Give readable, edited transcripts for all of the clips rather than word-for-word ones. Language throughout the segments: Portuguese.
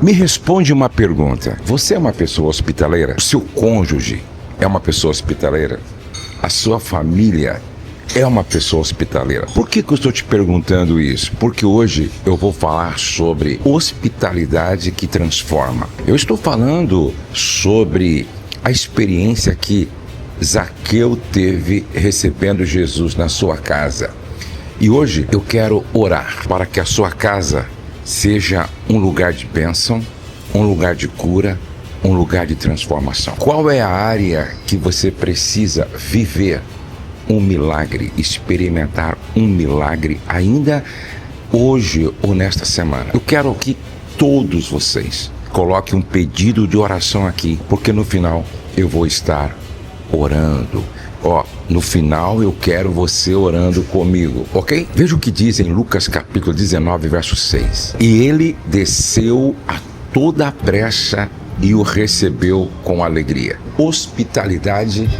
Me responde uma pergunta. Você é uma pessoa hospitaleira? O seu cônjuge é uma pessoa hospitaleira? A sua família é uma pessoa hospitaleira? Por que eu estou te perguntando isso? Porque hoje eu vou falar sobre hospitalidade que transforma. Eu estou falando sobre a experiência que Zaqueu teve recebendo Jesus na sua casa. E hoje eu quero orar para que a sua casa seja um lugar de bênção, um lugar de cura, um lugar de transformação. Qual é a área que você precisa viver um milagre, experimentar um milagre ainda hoje ou nesta semana? Eu quero que todos vocês coloquem um pedido de oração aqui, porque no final eu vou estar orando. No final eu quero você orando comigo, ok? Veja o que diz em Lucas capítulo 19, verso 6. E ele desceu a toda a pressa e o recebeu com alegria. Hospitalidade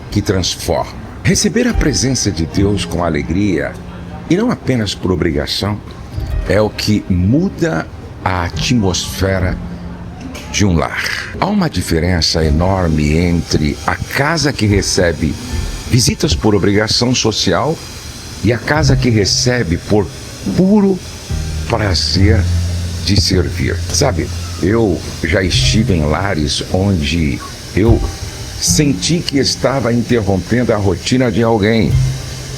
que transforma. Receber a presença de Deus com alegria, e não apenas por obrigação, é o que muda a atmosfera de um lar. Há uma diferença enorme entre a casa que recebe visitas por obrigação social e a casa que recebe por puro prazer de servir. Sabe, eu já estive em lares onde eu senti que estava interrompendo a rotina de alguém,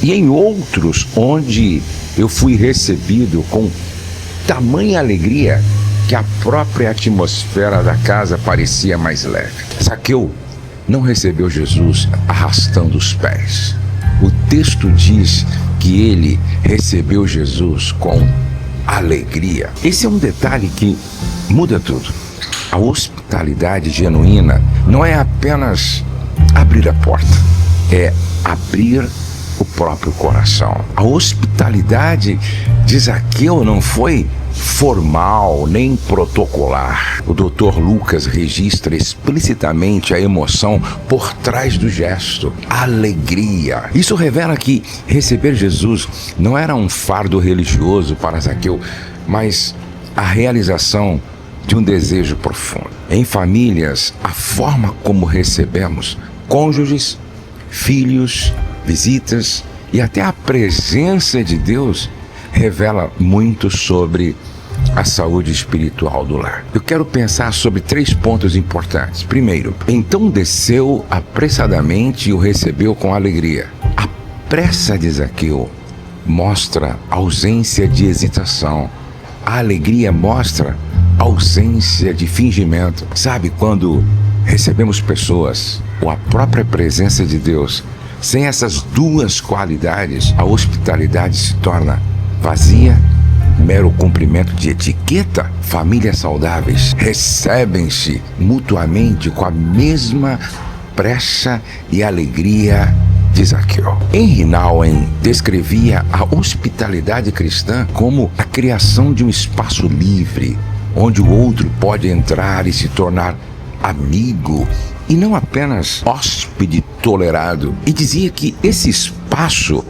e em outros onde eu fui recebido com tamanha alegria que a própria atmosfera da casa parecia mais leve. Zaqueu não recebeu Jesus arrastando os pés. O texto diz que ele recebeu Jesus com alegria. Esse é um detalhe que muda tudo. A hospitalidade genuína não é apenas abrir a porta, é abrir o próprio coração. A hospitalidade de Zaqueu não foi formal nem protocolar. O Dr. Lucas registra explicitamente a emoção por trás do gesto, a alegria. Isso revela que receber Jesus não era um fardo religioso para Zaqueu, mas a realização de um desejo profundo. Em famílias, a forma como recebemos cônjuges, filhos, visitas e até a presença de Deus revela muito sobre a saúde espiritual do lar. Eu quero pensar sobre 3 pontos importantes. Primeiro, então desceu apressadamente e o recebeu com alegria. A pressa de Zaqueu mostra ausência de hesitação. A alegria mostra ausência de fingimento. Sabe, quando recebemos pessoas ou a própria presença de Deus, sem essas duas qualidades, a hospitalidade se torna vazia, mero cumprimento de etiqueta. Famílias saudáveis recebem-se mutuamente com a mesma pressa e alegria de Zaqueu. Henry Nouwen descrevia a hospitalidade cristã como a criação de um espaço livre, onde o outro pode entrar e se tornar amigo, e não apenas hóspede tolerado. E dizia que esse espaço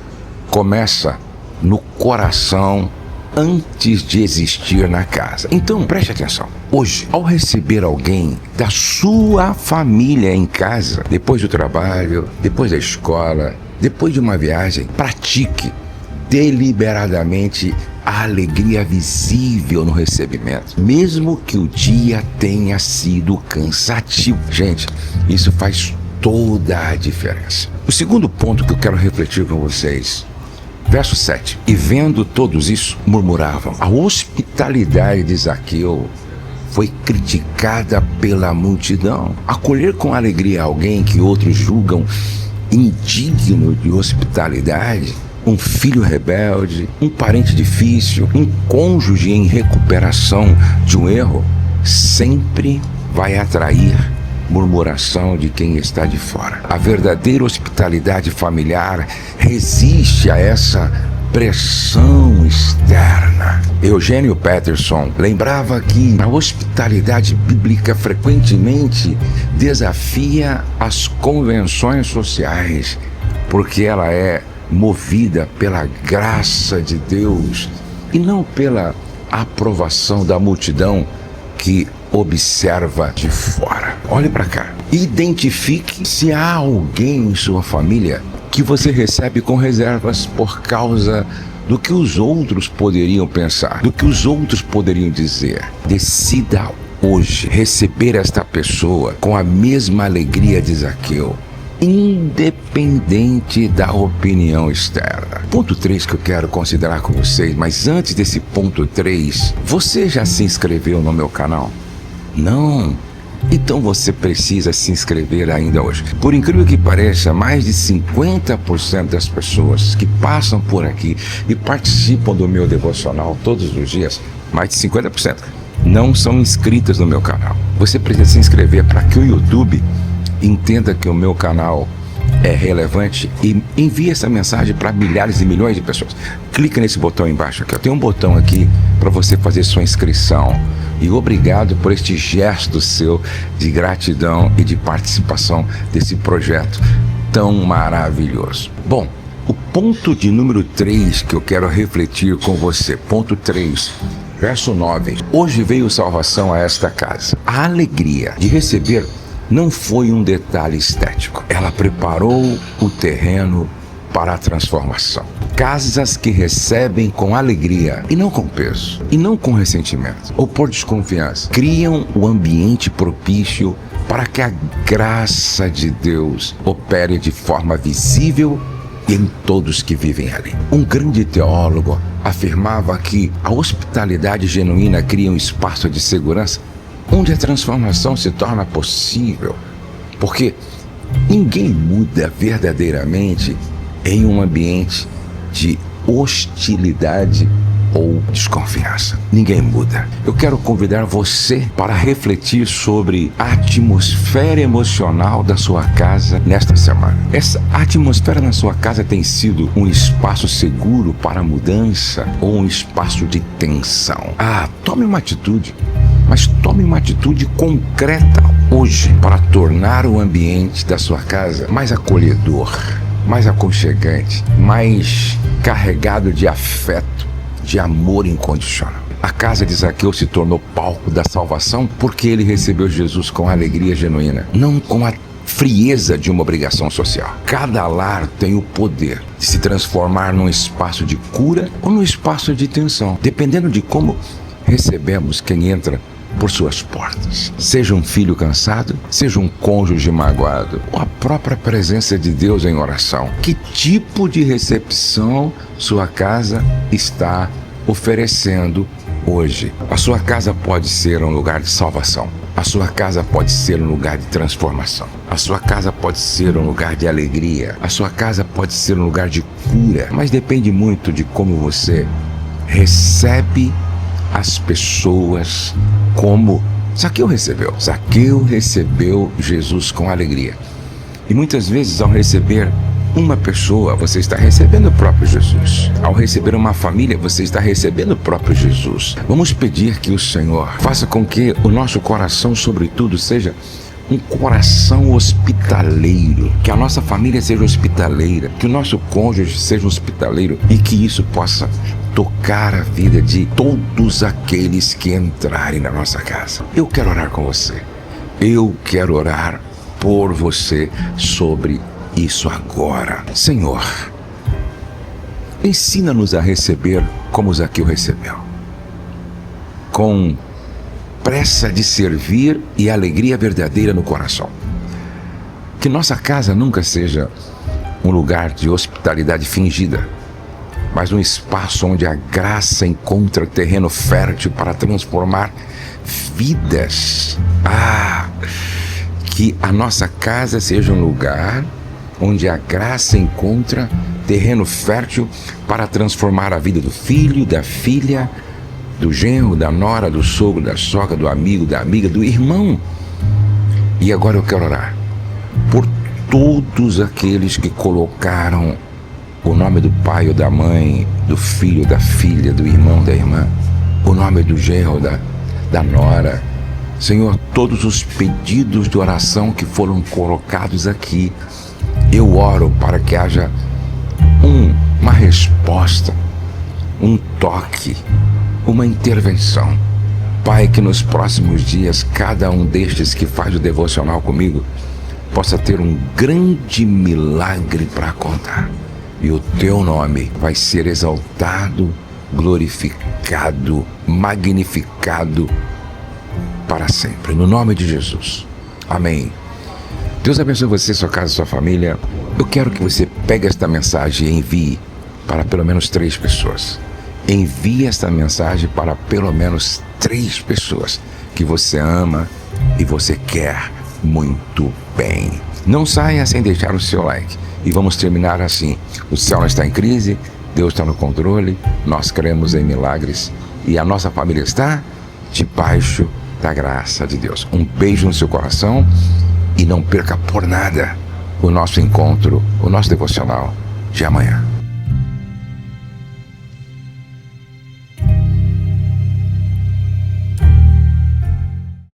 começa no coração antes de existir na casa. Então, preste atenção. Hoje, ao receber alguém da sua família em casa, depois do trabalho, depois da escola, depois de uma viagem, pratique deliberadamente a alegria visível no recebimento, mesmo que o dia tenha sido cansativo. Gente, isso faz toda a diferença. O segundo ponto que eu quero refletir com vocês, verso 7. E vendo todos isso, murmuravam. A hospitalidade de Zaqueu foi criticada pela multidão. Acolher com alegria alguém que outros julgam indigno de hospitalidade, um filho rebelde, um parente difícil, um cônjuge em recuperação de um erro, sempre vai atrair murmuração de quem está de fora. A verdadeira hospitalidade familiar resiste a essa pressão externa. Eugênio Peterson lembrava que a hospitalidade bíblica frequentemente desafia as convenções sociais, porque ela é movida pela graça de Deus e não pela aprovação da multidão que observa de fora. Olhe para cá. Identifique se há alguém em sua família que você recebe com reservas por causa do que os outros poderiam pensar, do que os outros poderiam dizer. Decida hoje receber esta pessoa com a mesma alegria de Zaqueu, independente da opinião externa. Ponto 3 que eu quero considerar com vocês, mas antes desse ponto 3, você já se inscreveu no meu canal? Não? Então você precisa se inscrever ainda hoje. Por incrível que pareça, mais de 50% das pessoas que passam por aqui e participam do meu devocional todos os dias, mais de 50%, não são inscritas no meu canal. Você precisa se inscrever para que o YouTube entenda que o meu canal é relevante e envie essa mensagem para milhares e milhões de pessoas. Clica nesse botão embaixo aqui. Tem um botão aqui para você fazer sua inscrição. E obrigado por este gesto seu de gratidão e de participação desse projeto tão maravilhoso. Bom, o ponto de número 3 que eu quero refletir com você. Ponto 3. Verso 9. Hoje veio salvação a esta casa. A alegria de receber não foi um detalhe estético. Ela preparou o terreno para a transformação. Casas que recebem com alegria e não com peso, e não com ressentimento ou por desconfiança, criam o ambiente propício para que a graça de Deus opere de forma visível em todos que vivem ali. Um grande teólogo afirmava que a hospitalidade genuína cria um espaço de segurança onde a transformação se torna possível, porque ninguém muda verdadeiramente em um ambiente de hostilidade ou desconfiança. Ninguém muda. Eu quero convidar você para refletir sobre a atmosfera emocional da sua casa nesta semana. Essa atmosfera na sua casa tem sido um espaço seguro para a mudança ou um espaço de tensão? Tome uma atitude. Mas tome uma atitude concreta hoje para tornar o ambiente da sua casa mais acolhedor, mais aconchegante, mais carregado de afeto, de amor incondicional. A casa de Zaqueu se tornou palco da salvação porque ele recebeu Jesus com alegria genuína, não com a frieza de uma obrigação social. Cada lar tem o poder de se transformar num espaço de cura ou num espaço de tensão, dependendo de como recebemos quem entra por suas portas. Seja um filho cansado, seja um cônjuge magoado, ou a própria presença de Deus em oração. Que tipo de recepção sua casa está oferecendo hoje? A sua casa pode ser um lugar de salvação. A sua casa pode ser um lugar de transformação. A sua casa pode ser um lugar de alegria. A sua casa pode ser um lugar de cura. Mas depende muito de como você recebe as pessoas, como Zaqueu recebeu. Zaqueu recebeu Jesus com alegria. E muitas vezes, ao receber uma pessoa, você está recebendo o próprio Jesus. Ao receber uma família, você está recebendo o próprio Jesus. Vamos pedir que o Senhor faça com que o nosso coração, sobretudo, seja um coração hospitaleiro, que a nossa família seja hospitaleira, que o nosso cônjuge seja hospitaleiro e que isso possa tocar a vida de todos aqueles que entrarem na nossa casa. Eu quero orar com você. Eu quero orar por você sobre isso agora. Senhor, ensina-nos a receber como Zaqueu recebeu, com pressa de servir e alegria verdadeira no coração. Que nossa casa nunca seja um lugar de hospitalidade fingida, mas um espaço onde a graça encontra terreno fértil para transformar vidas. Que a nossa casa seja um lugar onde a graça encontra terreno fértil para transformar a vida do filho, da filha, do genro, da nora, do sogro, da sogra, do amigo, da amiga, do irmão. E agora eu quero orar por todos aqueles que colocaram o nome do pai ou da mãe, do filho, da filha, do irmão, da irmã, o nome do genro, da nora. Senhor, todos os pedidos de oração que foram colocados aqui, eu oro para que haja uma resposta, um toque, uma intervenção, Pai, que nos próximos dias, cada um destes que faz o devocional comigo possa ter um grande milagre para contar. E o teu nome vai ser exaltado, glorificado, magnificado para sempre. No nome de Jesus. Amém. Deus abençoe você, sua casa, sua família. Eu quero que você pegue esta mensagem e envie para pelo menos 3 pessoas. Envie esta mensagem para pelo menos 3 pessoas que você ama e você quer muito bem. Não saia sem deixar o seu like. E vamos terminar assim. O céu não está em crise, Deus está no controle, nós cremos em milagres e a nossa família está debaixo da graça de Deus. Um beijo no seu coração e não perca por nada o nosso encontro, o nosso devocional de amanhã.